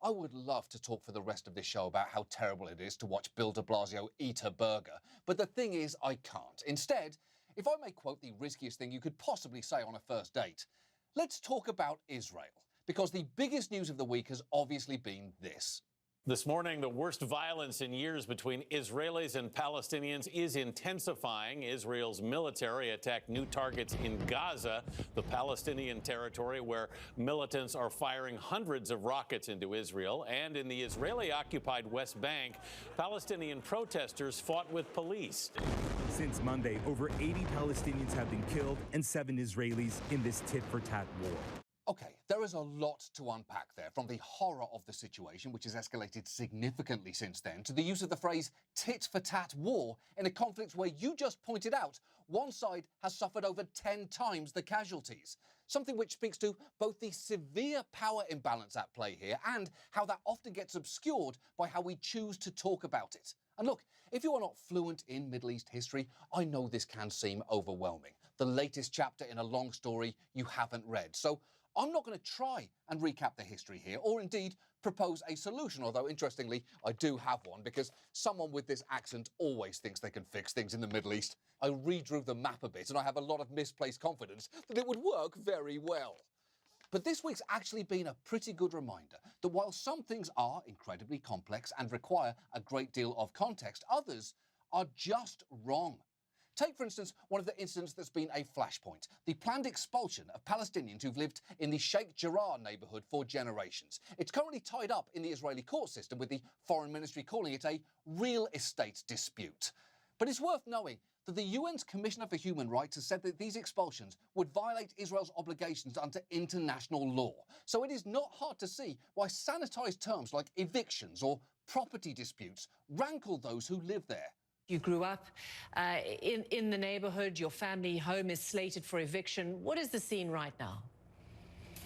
I would love to talk for the rest of this show about how terrible it is to watch Bill de Blasio eat a burger, but the thing is, I can't. Instead, if I may quote the riskiest thing you could possibly say on a first date, let's talk about Israel, because the biggest news of the week has obviously been this. This morning, the worst violence in years between Israelis and Palestinians is intensifying. Israel's military attacked new targets in Gaza, the Palestinian territory where militants are firing hundreds of rockets into Israel. And in the Israeli-occupied West Bank, Palestinian protesters fought with police. Since Monday, over 80 Palestinians have been killed and 7 Israelis in this tit-for-tat war. Okay, there is a lot to unpack there, from the horror of the situation, which has escalated significantly since then, to the use of the phrase tit-for-tat war in a conflict where you just pointed out one side has suffered over 10 times the casualties. Something which speaks to both the severe power imbalance at play here and how that often gets obscured by how we choose to talk about it. And look, if you are not fluent in Middle East history, I know this can seem overwhelming. The latest chapter in a long story you haven't read. So I'm not going to try and recap the history here, or indeed propose a solution, although interestingly, I do have one, because someone with this accent always thinks they can fix things in the Middle East. I redrew the map a bit, and I have a lot of misplaced confidence that it would work very well. But this week's actually been a pretty good reminder that while some things are incredibly complex and require a great deal of context, others are just wrong. Take, for instance, one of the incidents that's been a flashpoint, the planned expulsion of Palestinians who've lived in the Sheikh Jarrah neighborhood for generations. It's currently tied up in the Israeli court system, with the foreign ministry calling it a real estate dispute. But it's worth knowing that the UN's Commissioner for Human Rights has said that these expulsions would violate Israel's obligations under international law. So it is not hard to see why sanitized terms like evictions or property disputes rankle those who live there. You grew up in the neighborhood. Your family home is slated for eviction. What is the scene right now?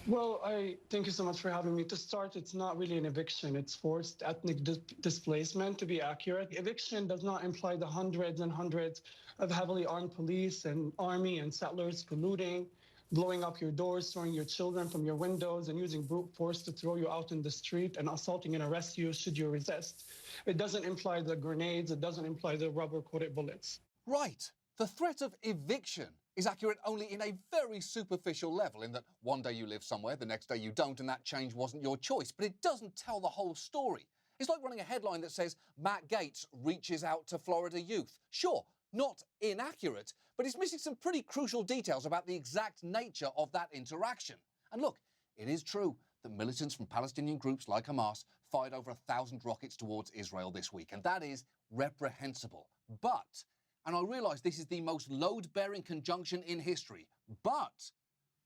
Well, thank you so much for having me. To start, it's not really an eviction. It's forced ethnic displacement, to be accurate. Eviction does not imply the hundreds and hundreds of heavily armed police and army and settlers polluting, blowing up your doors, throwing your children from your windows, and using brute force to throw you out in the street and assaulting and arrest you should you resist. It doesn't imply the grenades. It doesn't imply the rubber-coated bullets. Right. The threat of eviction is accurate only in a very superficial level, in that one day you live somewhere, the next day you don't, and that change wasn't your choice. But it doesn't tell the whole story. It's like running a headline that says Matt Gaetz reaches out to Florida youth. Sure, not inaccurate, but it's missing some pretty crucial details about the exact nature of that interaction. And look, it is true that militants from Palestinian groups like Hamas fired over 1,000 rockets towards Israel this week, and that is reprehensible. But, and I realise this is the most load-bearing conjunction in history, but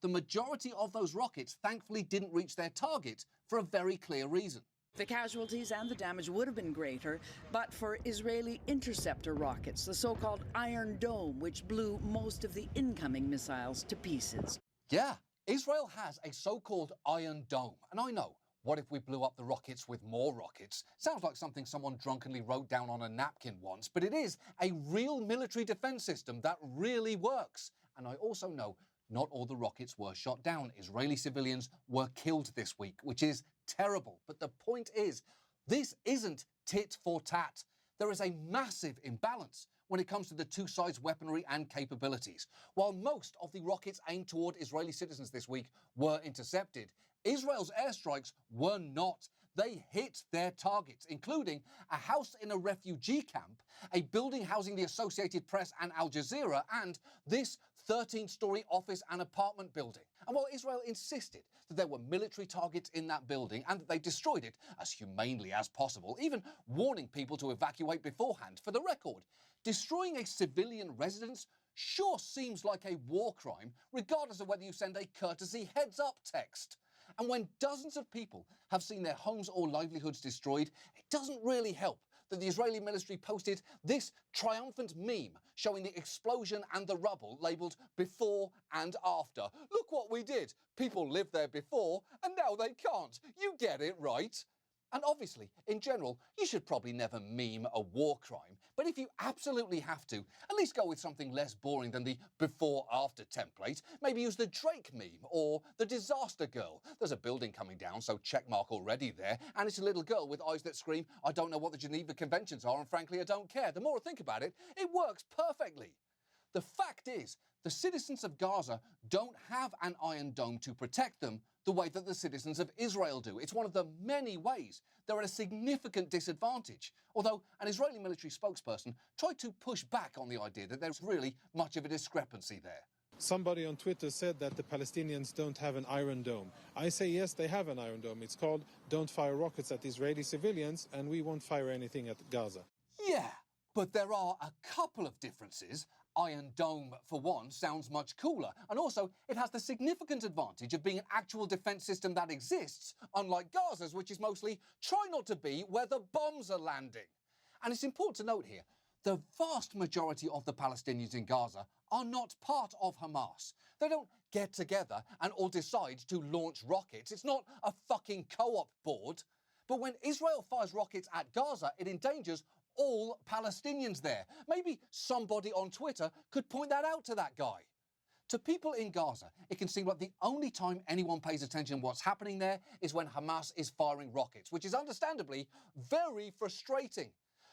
the majority of those rockets thankfully didn't reach their target for a very clear reason. The casualties and the damage would have been greater, but for Israeli interceptor rockets, the so-called Iron Dome, which blew most of the incoming missiles to pieces. Yeah, Israel has a so-called Iron Dome. And I know, what if we blew up the rockets with more rockets? Sounds like something someone drunkenly wrote down on a napkin once, but it is a real military defense system that really works. And I also know not all the rockets were shot down. Israeli civilians were killed this week, which is terrible. But the point is, this isn't tit for tat. There is a massive imbalance when it comes to the two sides' weaponry and capabilities. While most of the rockets aimed toward Israeli citizens this week were intercepted, Israel's airstrikes were not. They hit their targets, including a house in a refugee camp, a building housing the Associated Press and Al Jazeera, and this 13-story office and apartment building. And while Israel insisted that there were military targets in that building and that they destroyed it as humanely as possible, even warning people to evacuate beforehand, for the record, destroying a civilian residence sure seems like a war crime, regardless of whether you send a courtesy heads-up text. And when dozens of people have seen their homes or livelihoods destroyed, it doesn't really help that the Israeli military posted this triumphant meme showing the explosion and the rubble labelled before and after. Look what we did. People lived there before and now they can't. You get it, right? And obviously, in general, you should probably never meme a war crime, but if you absolutely have to, at least go with something less boring than the before-after template. Maybe use the Drake meme or the disaster girl. There's a building coming down, so checkmark already there, and it's a little girl with eyes that scream, I don't know what the Geneva Conventions are, and frankly, I don't care. The more I think about it, it works perfectly. The fact is, the citizens of Gaza don't have an Iron Dome to protect them the way that the citizens of Israel do. It's one of the many ways they're at a significant disadvantage, although an Israeli military spokesperson tried to push back on the idea that there's really much of a discrepancy there. Somebody on Twitter said that the Palestinians don't have an Iron Dome. I say yes, they have an Iron Dome. It's called Don't Fire Rockets at Israeli Civilians, and we won't fire anything at Gaza. Yeah, but there are a couple of differences. Iron Dome, for one, sounds much cooler, and also it has the significant advantage of being an actual defence system that exists, unlike Gaza's, which is mostly try not to be where the bombs are landing. And it's important to note here, the vast majority of the Palestinians in Gaza are not part of Hamas. They don't get together and all decide to launch rockets. It's not a fucking co-op board. But when Israel fires rockets at Gaza, it endangers all Palestinians there. Maybe somebody on Twitter could point that out to that guy. To people in Gaza, it can seem like the only time anyone pays attention to what's happening there is when Hamas is firing rockets, which is understandably very frustrating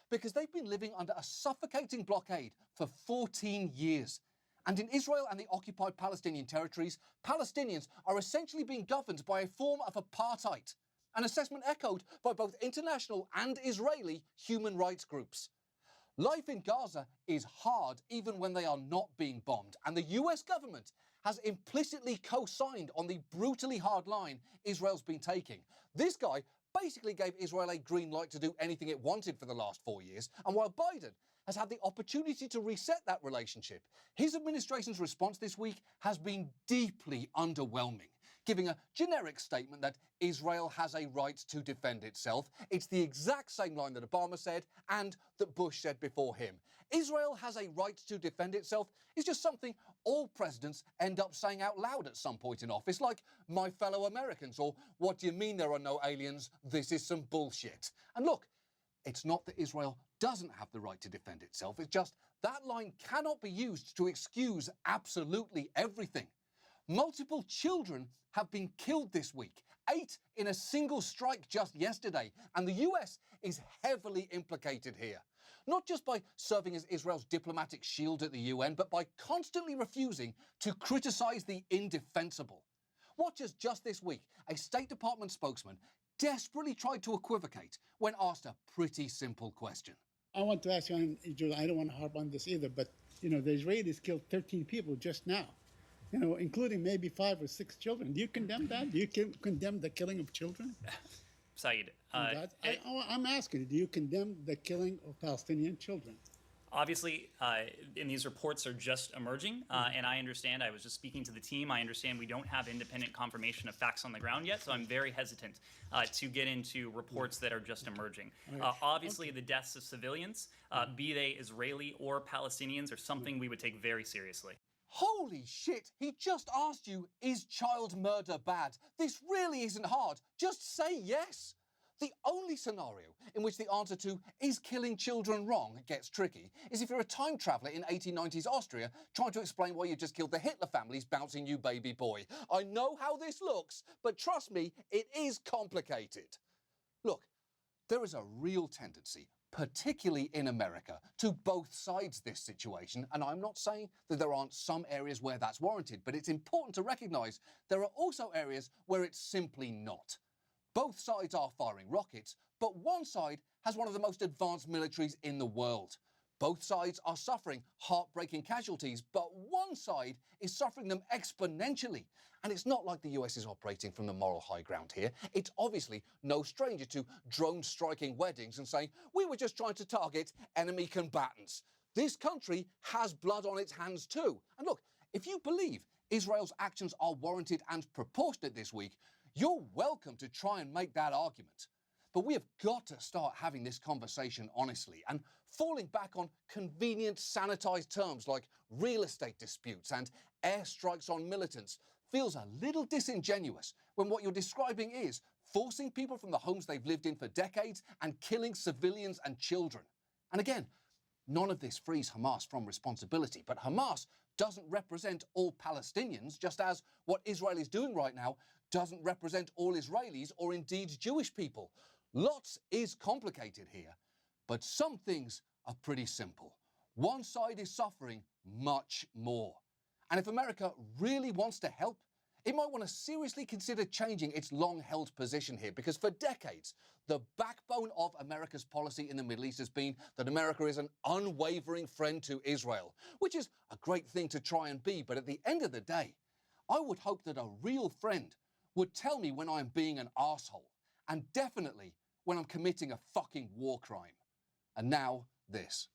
because they've been living under a suffocating blockade for 14 years. And in Israel and the occupied Palestinian territories, Palestinians are essentially being governed by a form of apartheid, an assessment echoed by both international and Israeli human rights groups. Life in Gaza is hard even when they are not being bombed, and the US government has implicitly co-signed on the brutally hard line Israel's been taking. This guy basically gave Israel a green light to do anything it wanted for the last 4 years, and while Biden has had the opportunity to reset that relationship, his administration's response this week has been deeply underwhelming, giving a generic statement that Israel has a right to defend itself. It's the exact same line that Obama said and that Bush said before him. Israel has a right to defend itself is just something all presidents end up saying out loud at some point in office, like my fellow Americans, or what do you mean there are no aliens? This is some bullshit. And look, it's not that Israel doesn't have the right to defend itself, it's just that line cannot be used to excuse absolutely everything. Multiple children have been killed this week, 8 in a single strike just yesterday, and the US is heavily implicated here. Not just by serving as Israel's diplomatic shield at the UN, but by constantly refusing to criticize the indefensible. Watch as just this week, a State Department spokesman desperately tried to equivocate when asked a pretty simple question. I want to ask you on Israel, I don't want to harp on this either, but, the Israelis killed 13 people just now, including maybe 5 or 6 children. Do you condemn that? Do you condemn the killing of children? Saeed, I'm asking you, do you condemn the killing of Palestinian children? obviously, and these reports are just emerging, and I understand, I was just speaking to the team, I understand we don't have independent confirmation of facts on the ground yet, so I'm very hesitant to get into reports that are just emerging. Obviously, the deaths of civilians, be they Israeli or Palestinians, are something we would take very seriously. Holy shit, he just asked you, is child murder bad? This really isn't hard. Just say yes. The only scenario in which the answer to, is killing children wrong, gets tricky, is if you're a time traveller in 1890s Austria trying to explain why you just killed the Hitler family's bouncing new baby boy. I know how this looks, but trust me, it is complicated. Look, there is a real tendency, particularly in America, to both sides this situation, and I'm not saying that there aren't some areas where that's warranted, but it's important to recognise there are also areas where it's simply not. Both sides are firing rockets, but one side has one of the most advanced militaries in the world. Both sides are suffering heartbreaking casualties, but one side is suffering them exponentially. And it's not like the US is operating from the moral high ground here. It's obviously no stranger to drone striking weddings and saying, we were just trying to target enemy combatants. This country has blood on its hands too. And look, if you believe Israel's actions are warranted and proportionate this week, you're welcome to try and make that argument. But we have got to start having this conversation honestly, and falling back on convenient sanitized terms like real estate disputes and airstrikes on militants feels a little disingenuous when what you're describing is, forcing people from the homes they've lived in for decades and killing civilians and children. And again, none of this frees Hamas from responsibility, but Hamas doesn't represent all Palestinians, just as what Israel is doing right now doesn't represent all Israelis or indeed Jewish people. Lots is complicated here, but some things are pretty simple. One side is suffering much more. And if America really wants to help, it might want to seriously consider changing its long-held position here, because for decades, the backbone of America's policy in the Middle East has been that America is an unwavering friend to Israel, which is a great thing to try and be, but at the end of the day, I would hope that a real friend would tell me when I'm being an arsehole, and definitely when I'm committing a fucking war crime. And now, this.